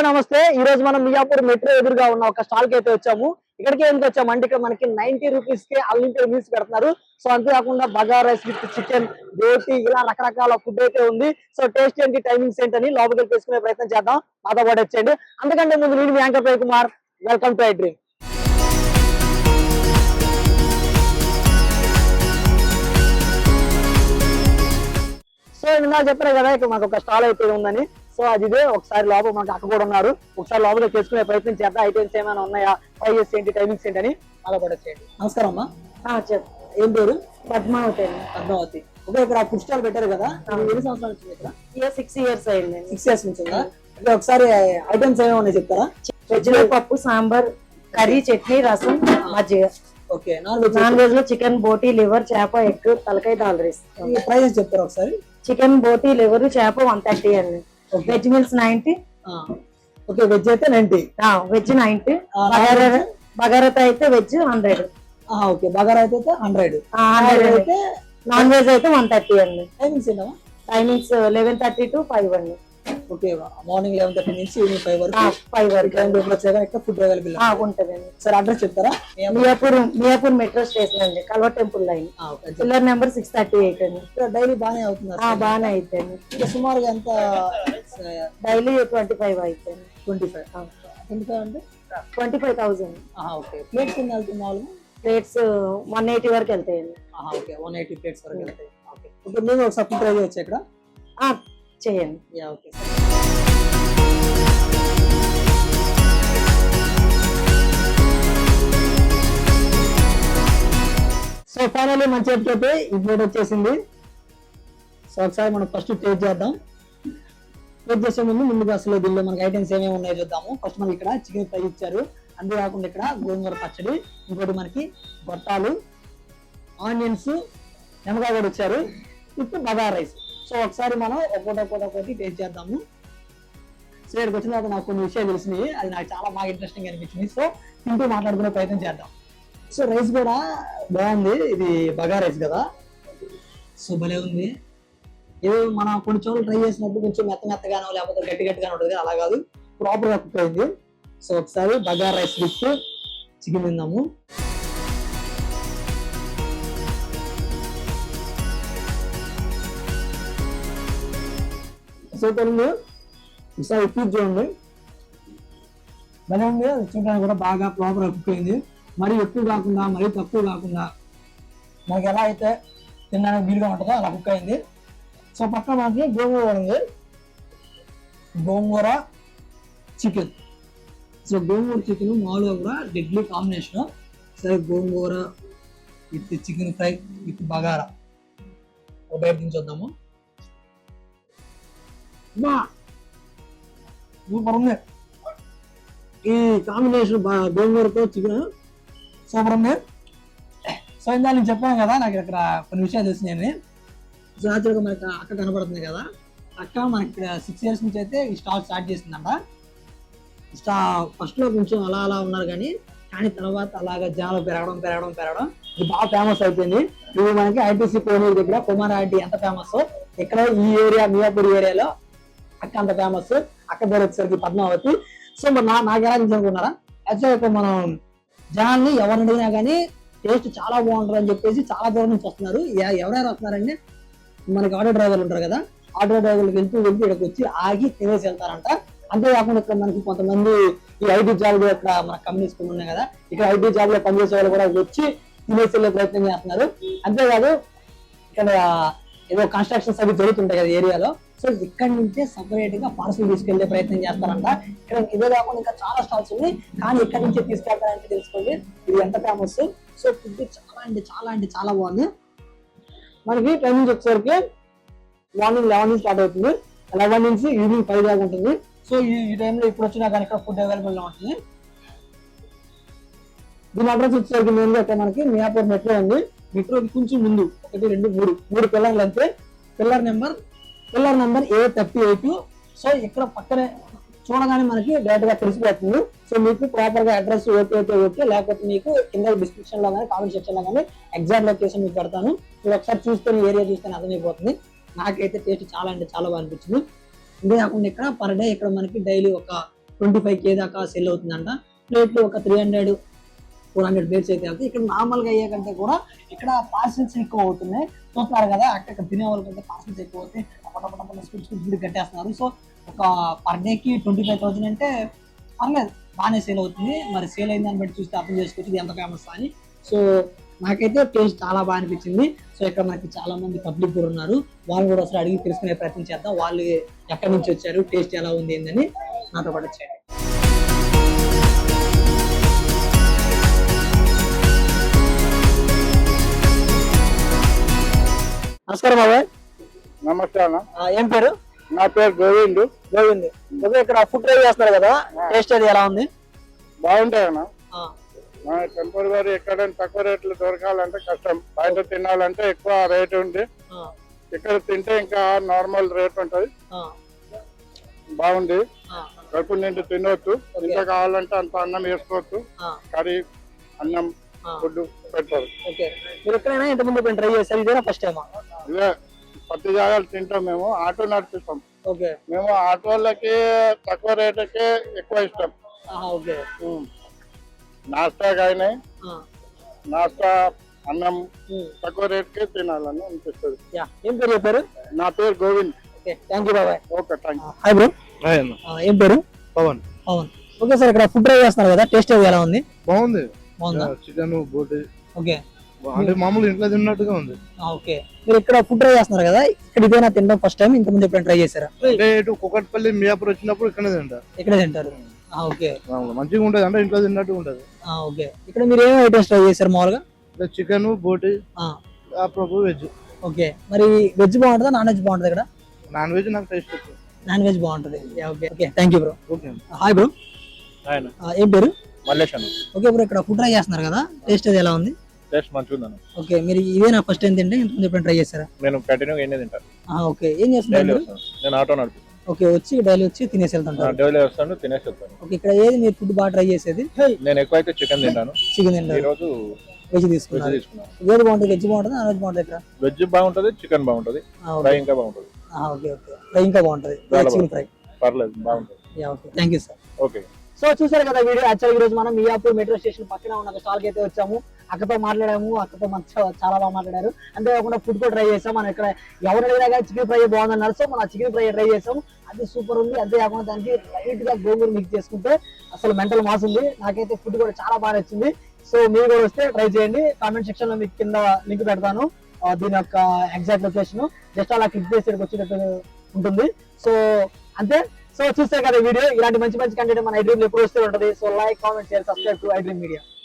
నమస్తే. ఈ రోజు మనం మియాపూర్ మెట్రో ఎదురుగా ఉన్న ఒక స్టాల్ కి అయితే వచ్చాము. ఇక్కడికి ఎందుకు వచ్చాము అంటే ఇక్కడ మనకి 90 రూపీస్ కి అన్లిమిటెడ్ మీల్స్ పెడుతున్నారు. సో అంతేకాకుండా బగారా రైస్ విత్ చికెన్, రోటీ ఇలా రకరకాల ఫుడ్ అయితే ఉంది. సో టేస్ట్ ఏంటి, టైమింగ్స్ ఏంటని లోపలికి వెళ్ళి తెలుసుకునే ప్రయత్నం చేద్దాం. మాతో పాటు వచ్చేయండి. అంతకంటే ముందు నేను మీ anchor Praveen Kumar. Welcome to I dream. So ఇందాక చెప్పారు కదా ఇక్కడ మాకు ఒక స్టాల్ అయితే ఉందని. సో అది ఇదే. ఒకసారి లోపల మనకు అక్క కూడా ఉన్నారు. ఒకసారి లోపలికి తెలుసుకునే ప్రయత్నం చేద్దాం. ఐటమ్స్ ఏమైనా ఉన్నాయా, ప్రైజెస్ ఏంటి, టైమింగ్స్ ఏంటి అని మాతో పాటు వచ్చేయండి. నమస్కారం అమ్మా. చెప్పు. ఏం పేరు? పద్మావతి. పద్మావతి. ఓకే, ఇక్కడ ఫుడ్ స్టాల్ పెట్టారు కదా, ఎన్ని సంవత్సరాల నుంచి ఇక్కడ? 6 years అయింది. 6 years నుంచి ఉందా? ఇక్కడ ఒకసారి ఐటమ్స్ ఏమైనా ఉన్నాయి చెప్తారా? వెజ్ లో పప్పు, సాంబార్, కర్రీ, చట్నీ, రసం, మజ్జిగ. ఓకే. నాన్ వెజ్ లో చికెన్, బోటీ, లివర్, చేప, ఎగ్, తలకాయ, దాల్ రైస్. ప్రైజెస్ చెప్తారా ఒకసారి? చికెన్, బోటీ, లివర్, చేప 130 అండి. Veg meals 90. ఓకే, వెజ్ అయితే 90. వెజ్ 90. బగారాతో అయితే వెజ్ 100. ఓకే, బగారా అయితే 100. అయితే నాన్ వెజ్ అయితే 130 అండి. టైమింగ్స్ ఏంటమ్మా? టైమింగ్స్ 11:30 to 5 అండి. ఓకే, మార్నింగ్ 11:30 నుంచి ఈవినింగ్ 5 వరకు. 5 వరకు ఇక్కడ ఫుడ్ అవైలబుల్ ఉంటదండి. సార్ అడ్రస్ చెప్తారా? మియాపూర్ మెట్రో స్టేషన్ అండి, కల్వర్ టెంపుల్ లైన్, పిల్లర్ నెంబర్ 638 అండి. డైలీ బాగానే అవుతుంది? బాగానే అయిపోయింది. సుమారుగా ఎంత? డైలీ 25 అయిపోయింది. 25 అంటే 25,000. ఓకే. ప్లేట్స్ ఎన్ని వెళ్తుంది మామూలుగా? ప్లేట్స్ 180 వరకు వెళ్తాయండి. ఓకే, 180 ప్లేట్స్ వరకు వెళ్తాయి. ఓకే. ఇప్పుడు మేము ఒకసారి ట్రై చేయొచ్చు ఇక్కడ? చేయండి. ఓకే. సో ఫైనల్లీ మన చేతికి అయితే ఈ ప్లేట్ వచ్చేసింది. సో ఒకసారి మనం ఫస్ట్ టేస్ట్ చేద్దాం. టేస్ట్ చేసే ముందుగా అసలు దీనిలో మనకి ఐటమ్స్ ఏమేమి ఉన్నాయో చూద్దాము. ఫస్ట్ మనకి ఇక్కడ చికెన్ ఫ్రై ఇచ్చారు, అంతేకాకుండా ఇక్కడ గోంగూర పచ్చడి, ఇంకోటి మనకి గొట్టాలు, ఆనియన్స్, నిమ్మకాయ కూడా ఇచ్చారు, ఇప్పుడు బగారా రైస్. సో ఒకసారి మనం ఒక్కొక్కటి టేస్ట్ చేద్దాము. సో ఇక్కడికి వచ్చిన తర్వాత నాకు కొన్ని విషయాలు తెలిసినాయి, అది నాకు చాలా బాగా ఇంట్రెస్టింగ్ అనిపించింది. సో తింటూ మాట్లాడుకునే ప్రయత్నం చేద్దాం. సో రైస్ కూడా బాగుంది, ఇది బగారా రైస్ కదా. సో భలే ఉంది. ఏదో మనం కొన్ని చోట్ల ట్రై చేసినప్పుడు కొంచెం మెత్తగానో లేకపోతే గట్టిగానో ఉంటుంది, అలా కాదు, ప్రాపర్ గా కుక్ అయింది. సో ఒకసారి బగారా రైస్ విత్ చికెన్ తిందాము. సో తెలుగు ఒకసారి ఉప్పు చూడండి, భలే ఉంది. అది చూడడానికి కూడా బాగా ప్రాపర్ గా కుక్ అయింది. మరీ ఎక్కువ కాకుండా మరీ తక్కువ కాకుండా మనకి ఎలా అయితే తినడానికి వీలుగా ఉంటుందో అలా కుక్ అయింది. సో పక్కన మనకి గోంగూర ఉంది, gongura chicken. So gongura chicken మామూలుగా కూడా డెడ్లీ కాంబినేషన్. సరే, gongura with chicken fry with bagara ఒక బయట దించొద్దాము. సూపర్ ఉంది ఈ కాంబినేషన్, గోంగూరతో చికెన్ సూపర్ ఉంది. సో ఇందా నేను చెప్పాను కదా, నాకు ఇక్కడ కొన్ని విషయాలు తెలిసినాయని. సో యాక్చువల్గా మనకి అక్క కనపడుతుంది కదా, అక్క మనకి ఇక్కడ 6 years నుంచి అయితే ఈ స్టాల్ స్టార్ట్ చేసిందంట. ఫస్ట్ లో కొంచెం అలా ఉన్నారు కానీ తర్వాత అలాగా జనాలు పెరగడం ఇది బాగా ఫేమస్ అయిపోయింది. ఇది మనకి ఐటీసీ కోనూరు దగ్గర కుమారారెడ్డి ఎంత ఫేమస్, ఇక్కడ ఈ ఏరియా మియాపూర్ ఏరియాలో అక్క అంత ఫేమస్. అక్క పేరు వచ్చేసరికి పద్మావతి. సో మరి నాకు ఎలా అనుకున్నారా, యాక్చువల్గా మనం జనాల్ని ఎవరిని అడిగినా కానీ టేస్ట్ చాలా బాగుంటుంది అని చెప్పేసి చాలా దూరం నుంచి వస్తున్నారు. ఎవరెవరు వస్తున్నారంటే మనకి ఆటో డ్రైవర్లు ఉంటారు కదా, ఆటో డ్రైవర్లు వెళ్తూ ఇక్కడికి వచ్చి ఆగి తినేసి వెళ్తారంట. అంతేకాకుండా ఇక్కడ మనకి కొంతమంది ఈ ఐటీ జాబ్ లో ఇక్కడ మన కంపెనీస్ ఉన్నాయి కదా, ఇక్కడ ఐటీ జాబ్ లో పనిచేసే వాళ్ళు కూడా వచ్చి తినేసి వెళ్ళే ప్రయత్నం చేస్తున్నారు. అంతేకాదు ఇక్కడ ఏదో కన్స్ట్రక్షన్స్ అవి జరుగుతుంటాయి కదా ఏరియాలో, సో ఇక్కడ నుంచే సపరేట్ గా పార్సల్ తీసుకెళ్లే ప్రయత్నం చేస్తారంట. ఇక్కడ ఇదే కాకుండా ఇంకా చాలా స్టాల్స్ ఉన్నాయి, కానీ ఇక్కడ నుంచే తీసుకెళ్తారంటే తెలుసుకోండి ఇది ఎంత ఫేమస్. సో ఫుడ్ చాలా బాగుంది. మనకి టైమింగ్ వచ్చేసరికి మార్నింగ్ 11 నుంచి స్టార్ట్ అవుతుంది, 11 నుంచి ఈవినింగ్ 5 దాకా ఉంటుంది. సో ఈ టైంలో ఇప్పుడు వచ్చినా కానీ ఇక్కడ ఫుడ్ అవైలబుల్ గా ఉంటుంది. దీని అడ్రస్ వచ్చేసరికి మెయిన్గా అయితే మనకి మియాపూర్ మెట్రో ఉంది. మెట్రోకి కొంచెం ముందు 1, 2, 3 పిల్లర్లు అంతే. Pillar number A38. సో ఇక్కడ పక్కనే చూడగానే మనకి డైరెక్ట్ గా తెలిసిపోతుంది. సో మీకు ప్రాపర్ గా అడ్రస్ ఓకే, లేకపోతే మీకు కింద డిస్క్రిప్షన్ లో కానీ కామెంట్ సెక్షన్ లో కానీ ఎగ్జాక్ట్ లొకేషన్ మీకు పెడతాను. మీరు ఒకసారి చూసుకొని ఏరియా చూస్తే అర్థమైపోతుంది. నాకైతే టేస్ట్ చాలా బాగా అనిపించింది. ఇదే కాకుండా ఇక్కడ పర్ డే ఇక్కడ మనకి డైలీ ఒక 25K దాకా సెల్ అవుతుందంట. ప్లేట్లు ఒక 300-400 ప్లేట్స్ అయితే వెళ్తాయి. ఇక్కడ నార్మల్ గా అయ్యే కంటే కూడా ఇక్కడ పార్సిల్స్ ఎక్కువ అవుతున్నాయి. చూస్తున్నారు కదా, అక్కడ తినే వాళ్ళకంటే పార్సిల్స్ ఎక్కువ అవుతాయి. స్పీడ్ కట్టేస్తున్నారు. సో ఒక పర్ డేకి 25,000 అంటే పర్లేదు, బాగానే సేల్ అవుతుంది. మరి సేల్ అయిన దాన్ని బట్టి చూస్తే అర్థం చేసుకోవచ్చు ఇది ఎంత ఫేమస్ అని. సో నాకైతే టేస్ట్ చాలా బాగా అనిపించింది. సో ఇక్కడ మనకి చాలా మంది పబ్లిక్ కూడా ఉన్నారు, వాళ్ళు కూడా అసలు అడిగి తెలుసుకునే ప్రయత్నం చేద్దాం. వాళ్ళు ఎక్కడి నుంచి వచ్చారు, టేస్ట్ ఎలా ఉంది ఏందని నాతో పాటు వచ్చేయండి. నమస్కారం బాబాయ్. నమస్తే అన్న. ఏం పేరు? నా పేరు గోవింద్. గోవింద్. ఇక్కడ ఫుడ్ ట్రై చేస్తున్నారు కదా, టేస్ట్ అది ఎలా ఉంది? బాగుంటాయి అన్న. మన టెంపరీ ఎక్కడైనా తక్కువ రేట్లు దొరకాలంటే కష్టం, బయట తినాలంటే ఎక్కువ రేట్ ఉంది. ఇక్కడ తింటే ఇంకా నార్మల్ రేట్ ఉంటది. బాగుంది, కడుపు నిండి తినవచ్చు. ఇంకా కావాలంటే అంత అన్నం వేసుకోవచ్చు. కర్రీ, అన్నం, ఫుడ్ పెడతారు. మీరు ఎక్కడైనా ఇంతకుముందు ట్రై చేస్తారు, ఇదేనా ఫస్ట్ టైమా? ఇదే ప్రతి జాగాలు తింటాం. మేము ఆటో నడిపిస్తాం. మేము ఆటోలకి తక్కువ రేటుకి ఎక్కువ ఇష్టం. నాస్తా కానీ నాస్తా అన్నం తక్కువ రేట్కే తినాలని అనిపిస్తుంది. ఏం పేరు చెప్పారు? నా పేరు గోవింద్. థ్యాంక్ యూ బాబాయ్. Okay, thank you. Hi bro. ఏం పేరు? పవన్. పవన్. ఓకే సార్, ఇక్కడ ఫుడ్ ట్రై చేస్తున్నారు కదా, టేస్ట్ అది ఎలా ఉంది? బాగుంది. బాగుందా? చికెన్, బోటి. ఓకే, అంటే మామూలు ఇంట్లో తిన్నట్టుగా ఉంది. ఓకే. మీరు ఇక్కడ ఫుడ్ ట్రై చేస్తున్నారు కదా, ఇక్కడ ఇదేనా తినడం ఫస్ట్ టైం? ఇంతకుముందు ఎప్పుడైనా ట్రై చేశారా? కుకట్పల్లి, మియాపూర్ వచ్చినప్పుడు ఇక్కడే తింటా. ఇక్కడే తింటారు. ఓకే, మంచిగా ఉంటది, అంటే ఇంట్లో తిన్నట్టుగా ఉంటది. ఓకే. ఇక్కడ మీరు ఏమేమి ఐటమ్స్ ట్రై చేశారు మామూలుగా? చికెన్, బోటి, వెజ్. ఓకే, మరి వెజ్ బాగుంటుందా, నాన్ వెజ్ బాగుంటుంది? ఇక్కడ నాన్ వెజ్ నాకు టేస్ట్ ఎక్కువ. నాన్ వెజ్ బాగుంటుంది. Okay okay, thank you bro. Okay. Hi bro. ఏం పేరు? మల్లేష్ అన్న. ఓకే బ్రో, ఇక్కడ ఫుడ్ ట్రై చేస్తున్నారు కదా, టేస్ట్ అది ఎలా ఉంది? టేస్ట్ మంచిగా ఉందన్న. ఓకే, మీరు ఇదేనా ఫస్ట్ టైం తింటే ఇంతకుముందు ఎప్పుడైనా ట్రై చేశారా? నేను కంటిన్యూగా ఎన్నే తింటాను. ఓకే, ఏం చేస్తున్నారు? నేను ఆటో నడుపుతాను. ఓకే, వచ్చి డైలీ వచ్చి తినేసి వెళ్తుంటారు? డైలీ వస్తాను, తినేసి వెళ్తాను. ఓకే, ఇక్కడ ఏది మీరు ఫుడ్ బాగా ట్రై చేసేది? నేను ఎక్కువ అయితే చికెన్ తింటాను. చికెన్ తింటారు. ఈ రోజు వెజ్ తీసుకున్నారు. ఏది బాగుంటుంది? వెజ్ బాగుంటుంది, నాన్ వెజ్ బాగుంటుంది? ఇక్కడ వెజ్ బాగుంటది, చికెన్ బాగుంటది, ఫ్రై ఇంకా బాగుంటది. ఓకే ఓకే, ఫ్రై ఇంకా బాగుంటుంది, చికెన్ ఫ్రై. పర్లేదు, బాగుంటుంది. Okay, thank you sir. Okay. So చూసారు కదా వీడియో. యాక్చువల్ ఈ రోజు మనం మియాపూర్ మెట్రో స్టేషన్ పక్కన ఉన్న ఒక స్టాల్ కి అయితే వచ్చాము. అక్కతో మాట్లాడాము, అక్కతో చాలా బాగా మాట్లాడారు. అంతేకాకుండా ఫుడ్ కూడా ట్రై చేసాం. మనం ఇక్కడ ఎవరు అడిగినా కానీ చికెన్ ఫ్రై బాగుందన్నారు. సో మనం చికెన్ ఫ్రై ట్రై చేసాం, అది సూపర్ ఉంది. అంతేకాకుండా దానికి లైట్ గా గోంగూర మిక్స్ చేసుకుంటే అసలు మెంటల్ మాస్ ఉంది. నాకైతే ఫుడ్ కూడా చాలా బాగా నచ్చింది. సో మీరు కూడా వస్తే ట్రై చేయండి. కామెంట్ సెక్షన్ లో మీకు కింద లింక్ పెడతాను, దీని యొక్క ఎగ్జాక్ట్ లొకేషన్. జస్ట్ అలా క్లిక్ చేసి వచ్చేటట్టు ఉంటుంది. సో అంతే. సో చూస్తే కదా వీడియో, ఇలాంటి మంచి మంచి కంటెంట్ మన ఐ డ్రీమ్ ఎప్పుడు వస్తూ ఉంటుంది. So like, comment, share, subscribe to I dream media.